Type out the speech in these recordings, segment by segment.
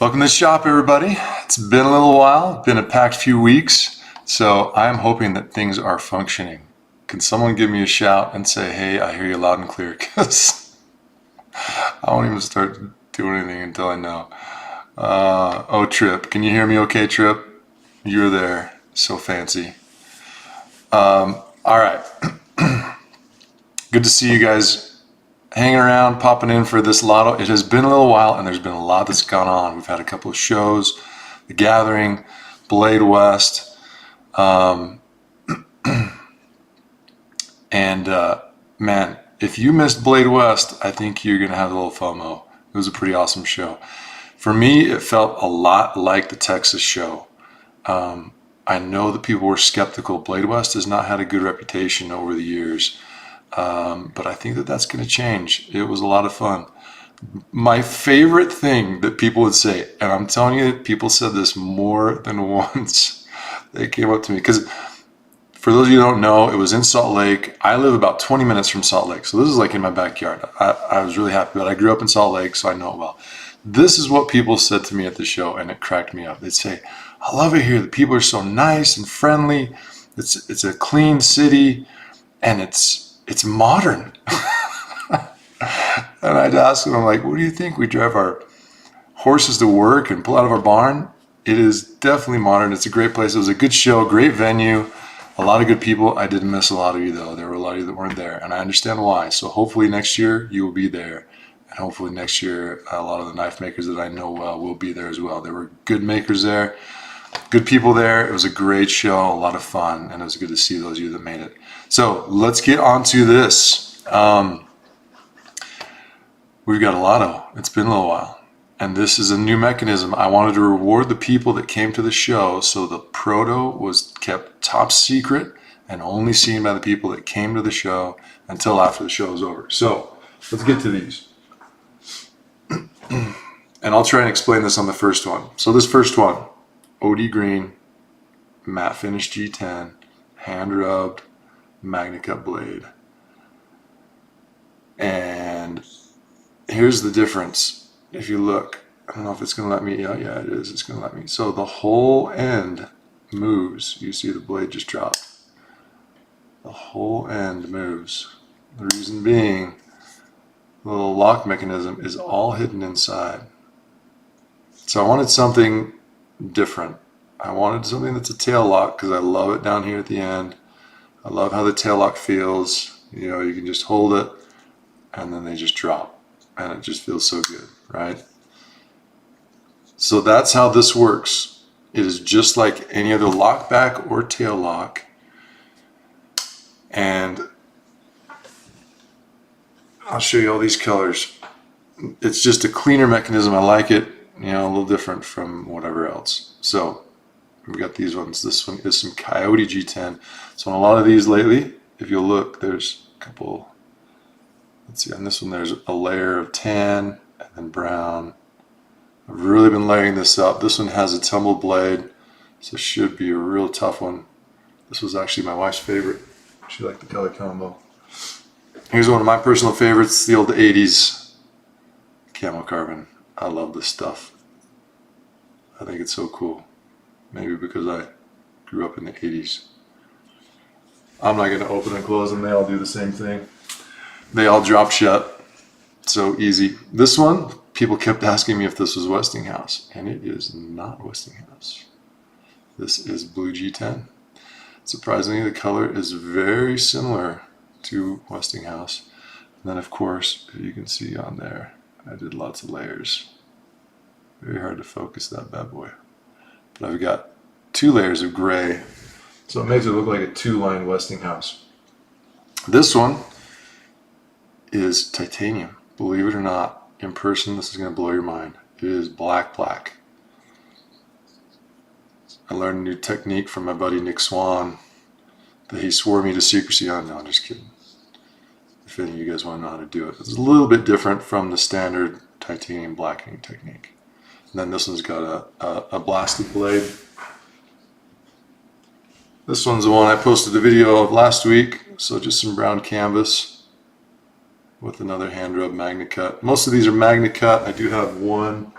Welcome to the shop, everybody. It's been a little while, been a packed few weeks, so I'm hoping that things are functioning. Can someone give me a shout and say, hey, I hear you loud and clear, because I won't even start doing anything until I know. Oh, Trip, can you hear me okay, Trip? You're there, so fancy. All right, good to see you guys hanging around, popping in for this Lotto. It has been a little while, and there's been a lot that's gone on. We've had a couple of shows, The Gathering, Blade West, and man, if you missed Blade West, I think you're gonna have a little FOMO. It was a pretty awesome show. For me, it felt a lot like the Texas show. I know that people were skeptical. Blade West has not had a good reputation over the years. But I think that that's going to change. It was a lot of fun. My favorite thing that people would say, and I'm telling you, people said this more than once. They came up to me because, for those of you who don't know, it was in Salt Lake. I live about 20 minutes from Salt Lake, so this is like in my backyard. I was really happy, but I grew up in Salt Lake, so I know it well. This is what people said to me at the show, and it cracked me up. They'd say, I love it here. The people are so nice and friendly. It's a clean city, and it's modern. And I'd ask them, I'm like, what do you think? We drive our horses to work and pull out of our barn? It is definitely modern. It's a great place. It was a good show, great venue, a lot of good people. I did miss a lot of you, though. There were a lot of you that weren't there, and I understand why. So hopefully next year you will be there. And hopefully next year a lot of the knife makers that I know well will be there as well. There were good makers there, good people there. It was a great show, a lot of fun, and it was good to see those of you that made it. So let's get on to this. We've got a Lotto. It's been a little while. And this is a new mechanism. I wanted to reward the people that came to the show, so the proto was kept top secret and only seen by the people that came to the show until after the show is over. So let's get to these. And I'll try and explain this on the first one. So this first one, OD green, matte finish G10, hand rubbed, Magna Cut blade. And here's the difference. If you look, I don't know if it's going to let me. Yeah, it is. It's going to let me. So the whole end moves. You see the blade just drop. The whole end moves. The reason being, the little lock mechanism is all hidden inside. So I wanted something different. I wanted something that's a tail lock because I love it down here at the end. I love how the tail lock feels. You know, you can just hold it and then they just drop and it just feels so good, right? So that's how this works. It is just like any other lock back or tail lock. And I'll show you all these colors. It's just a cleaner mechanism. I like it, you know, a little different from whatever else. So we've got these ones. This one is some Coyote G10. So on a lot of these lately, if you'll look, there's a couple. Let's see, on this one there's a layer of tan and then brown. I've really been layering this up. This one has a tumbled blade, so it should be a real tough one. This was actually my wife's favorite. She liked the color combo. Here's one of my personal favorites, the old 80s camo carbon. I love this stuff. I think it's so cool. Maybe because I grew up in the 80s. I'm not going to open and close them. They all do the same thing. They all drop shut. So easy. This one, people kept asking me if this was Westinghouse, and it is not Westinghouse. This is Blue G10. Surprisingly, the color is very similar to Westinghouse. And then, of course, you can see on there, I did lots of layers. Very hard to focus that bad boy. But I've got 2 layers of gray, so it makes it look like a 2-line Westinghouse. This one is titanium. Believe it or not, in person, this is going to blow your mind. It is black. I learned a new technique from my buddy Nick Swan that he swore me to secrecy on. No, I'm just kidding. If any of you guys want to know how to do it. It's a little bit different from the standard titanium blackening technique. And then this one's got a blasted blade. This one's the one I posted a video of last week. So just some brown canvas with another hand rub Magna Cut. Most of these are Magna Cut. I do have one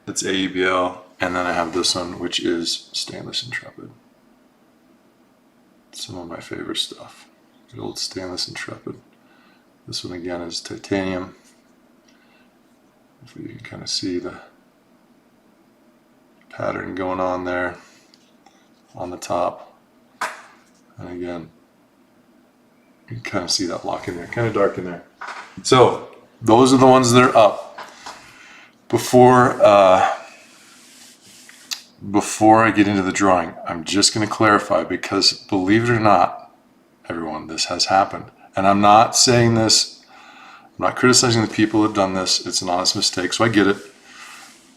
It's AEBL, and then I have this one, which is Stainless Intrepid. Some of my favorite stuff. Good old Stainless Intrepid. This one again is titanium. If you can kind of see the pattern going on there on the top. And again, you can kind of see that lock in there, kind of dark in there. So those are the ones that are up. Before I get into the drawing, I'm just going to clarify, because believe it or not, everyone, this has happened. And I'm not saying this, I'm not criticizing the people who have done this. It's an honest mistake, so I get it.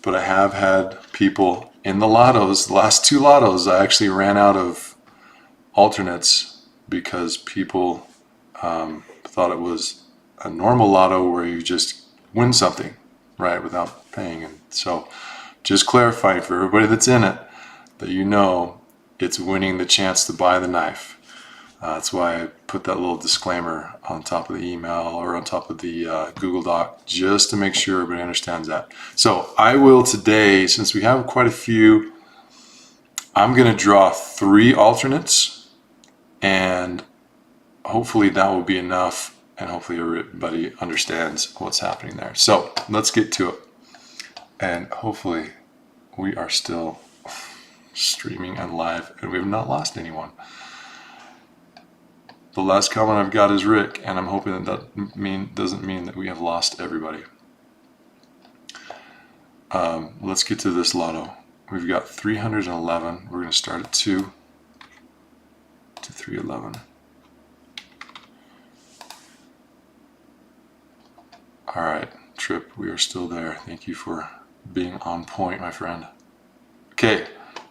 But I have had people in the lottos, the last 2 lottos, I actually ran out of alternates because people thought it was a normal lotto where you just win something, right, without paying. And so just clarifying for everybody that's in it that you know it's winning the chance to buy the knife. That's why I put that little disclaimer on top of the email or on top of the Google Doc, just to make sure everybody understands that. So I will today, since we have quite a few, I'm going to draw 3 alternates, and hopefully that will be enough, and hopefully everybody understands what's happening there. So let's get to it. And hopefully we are still streaming and live, and we have not lost anyone. The last comment I've got is Rick, and I'm hoping that doesn't mean that we have lost everybody. Let's get to this lotto. We've got 311. We're going to start at 2 to 311. All right, Trip, we are still there. Thank you for being on point, my friend. Okay,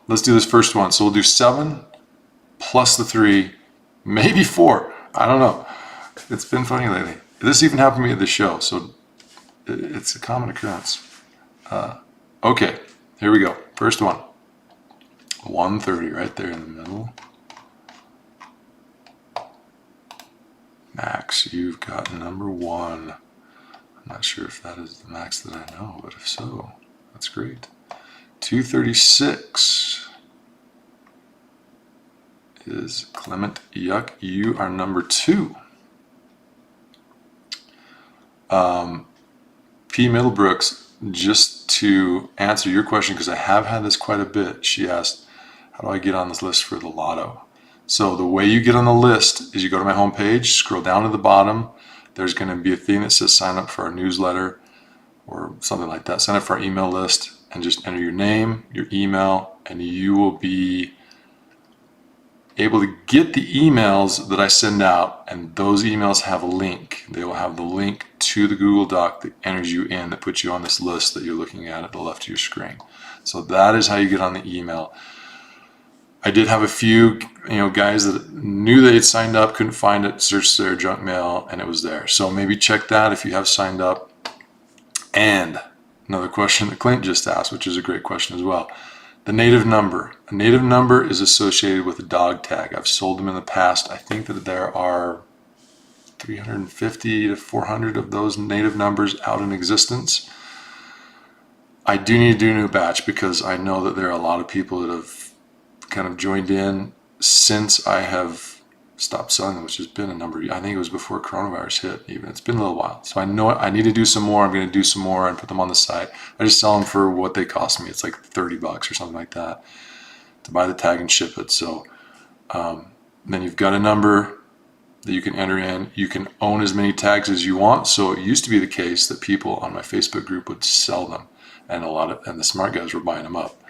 let's do this first one. So we'll do 7 plus the 3, maybe 4. I don't know. It's been funny lately. This even happened to me at the show, so it's a common occurrence. Okay, here we go. First one. 130 right there in the middle. Max, you've got number 1. I'm not sure if that is the max that I know, but if so, that's great. 236 is Clement Yuck. You are number 2. P. Middlebrooks, just to answer your question, because I have had this quite a bit, she asked, how do I get on this list for the lotto? So the way you get on the list is you go to my homepage, scroll down to the bottom. There's going to be a thing that says sign up for our newsletter or something like that. Sign up for our email list and just enter your name, your email, and you will be able to get the emails that I send out, and those emails have a link. They will have the link to the Google Doc that enters you in, that puts you on this list that you're looking at the left of your screen. So that is how you get on the email. I did have a few, guys that knew they had signed up, couldn't find it, searched their junk mail, and it was there. So maybe check that if you have signed up. And another question that Clint just asked, which is a great question as well. The native number. A native number is associated with a dog tag. I've sold them in the past. I think that there are 350 to 400 of those native numbers out in existence. I do need to do a new batch because I know that there are a lot of people that have kind of joined in since I have stopped selling them, which has been a number of years. I think it was before coronavirus hit even. It's been a little while. So I know I need to do some more. I'm going to do some more and put them on the site. I just sell them for what they cost me. It's like $30 or something like that to buy the tag and ship it. So then you've got a number that you can enter in. You can own as many tags as you want. So it used to be the case that people on my Facebook group would sell them, and the smart guys were buying them up.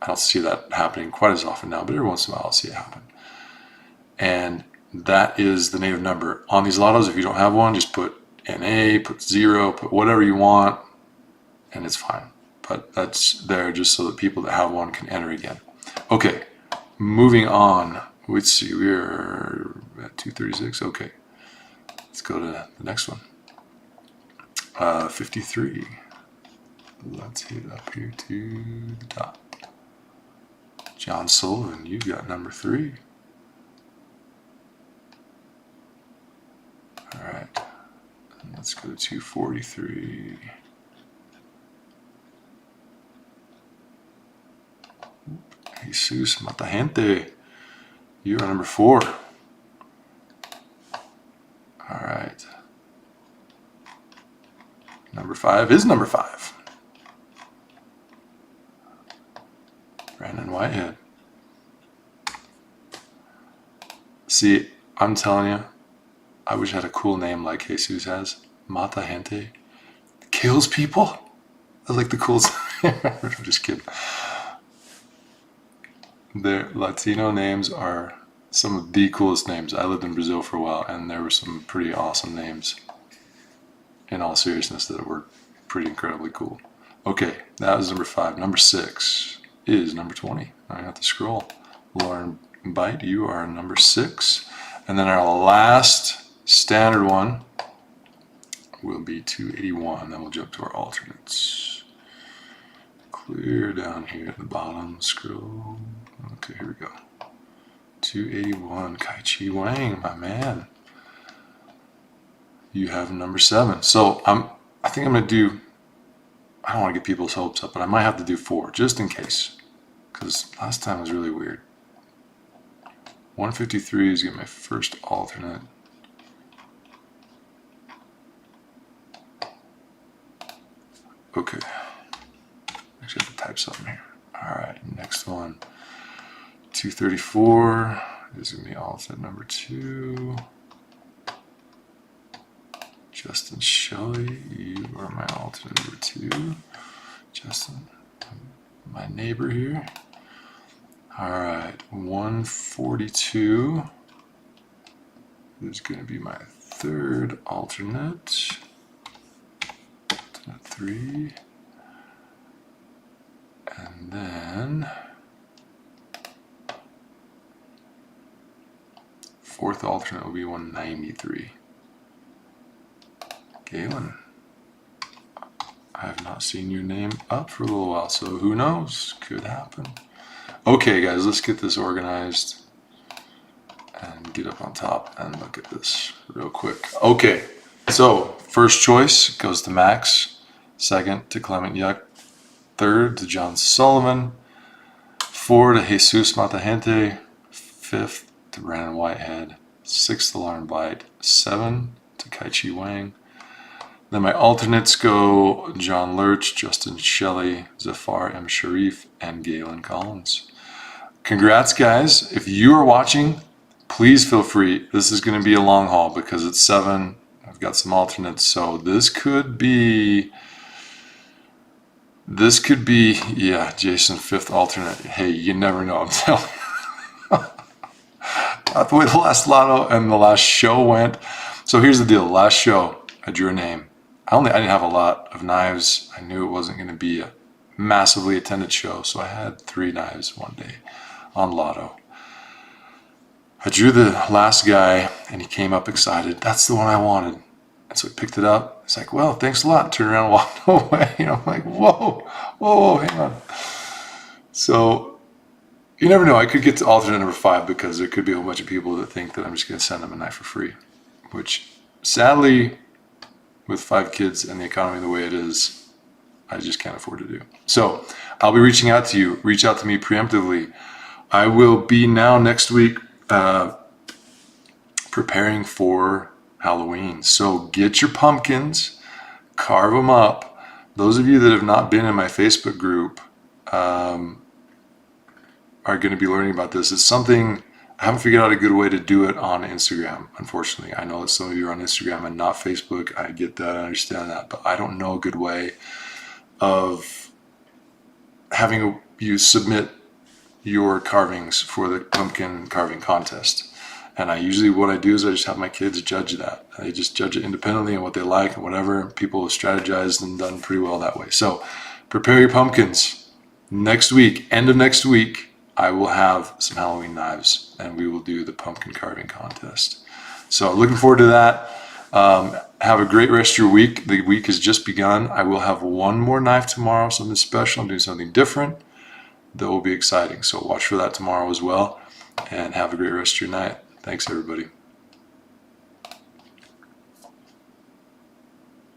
I don't see that happening quite as often now, but every once in a while I'll see it happen. And that is the native number. On these lottos, if you don't have one, just put NA, put 0, put whatever you want, and it's fine. But that's there just so that people that have one can enter again. Okay, moving on. Let's see, we're at 236. Okay, let's go to the next one. 53. Let's hit up here to the top. John Sullivan, you got number 3. All right, and let's go to 243. Jesus Mata Gente. You are number 4. All right. Number 5 is number 5. Brandon Whitehead. See, I'm telling you, I wish I had a cool name like Jesus has. Mata Gente. Kills people? That's like the coolest. I'm just kidding. Their Latino names are some of the coolest names. I lived in Brazil for a while, and there were some pretty awesome names, in all seriousness, that were pretty incredibly cool. Okay, that was number 5. Number 6 is number 20. I have to scroll. Lauren Bite, you are number 6. And then our last standard one will be 281. Then we'll jump to our alternates. Clear down here at the bottom. Scroll. Okay, here we go. 281. Kai Chi Wang, my man. You have number 7. So I think I'm going to do, I don't want to get people's hopes up, but I might have to do 4 just in case. Because last time was really weird. 153 is going to be my first alternate. Okay. Actually, I have to type something here. Alright, next one. 234 is going to be alternate number 2. Justin Shelley, you are my alternate number 2. Justin, my neighbor here. Alright, 142 is going to be my third alternate. Alternate 3. And then fourth alternate will be 193. Galen, I have not seen your name up for a little while, so who knows? Could happen. Okay, guys, let's get this organized and get up on top and look at this real quick. Okay, so first choice goes to Max, second to Clement Yuck, third to John Sullivan, 4 to Jesus Matagente, 5th to Brandon Whitehead, 6th to Lauren Blight, 7 to Kai Chi Wang. Then my alternates go John Lurch, Justin Shelley, Zafar M. Sharif, and Galen Collins. Congrats, guys. If you are watching, please feel free. This is going to be a long haul because it's 7. I've got some alternates, so this could be, yeah, Jason, 5th alternate. Hey, you never know, I'm telling you. Not the way the last Lotto and the last show went. So here's the deal. The last show, I drew a name. I didn't have a lot of knives. I knew it wasn't going to be a massively attended show, so I had 3 knives one day on Lotto. I drew the last guy, and he came up excited. That's the one I wanted. And so he picked it up. He's like, well, thanks a lot. Turned around and walked away. I'm like, whoa, hang on. So you never know. I could get to alternate number 5 because there could be a whole bunch of people that think that I'm just going to send them a knife for free, which sadly, with 5 kids and the economy the way it is, I just can't afford to do. So I'll be reaching out to you. Reach out to me preemptively. I will be now next week preparing for Halloween. So get your pumpkins, carve them up. Those of you that have not been in my Facebook group are going to be learning about this. It's something, I haven't figured out a good way to do it on Instagram, unfortunately. I know that some of you are on Instagram and not Facebook. I get that, I understand that, but I don't know a good way of having you submit your carvings for the pumpkin carving contest. And what I do is I just have my kids judge that. They just judge it independently and what they like and whatever. People have strategized and done pretty well that way. So prepare your pumpkins. Next week, end of next week, I will have some Halloween knives and we will do the pumpkin carving contest. So looking forward to that. Have a great rest of your week. The week has just begun. I will have one more knife tomorrow, something special. I'm doing something different that will be exciting. So watch for that tomorrow as well. And have a great rest of your night. Thanks, everybody.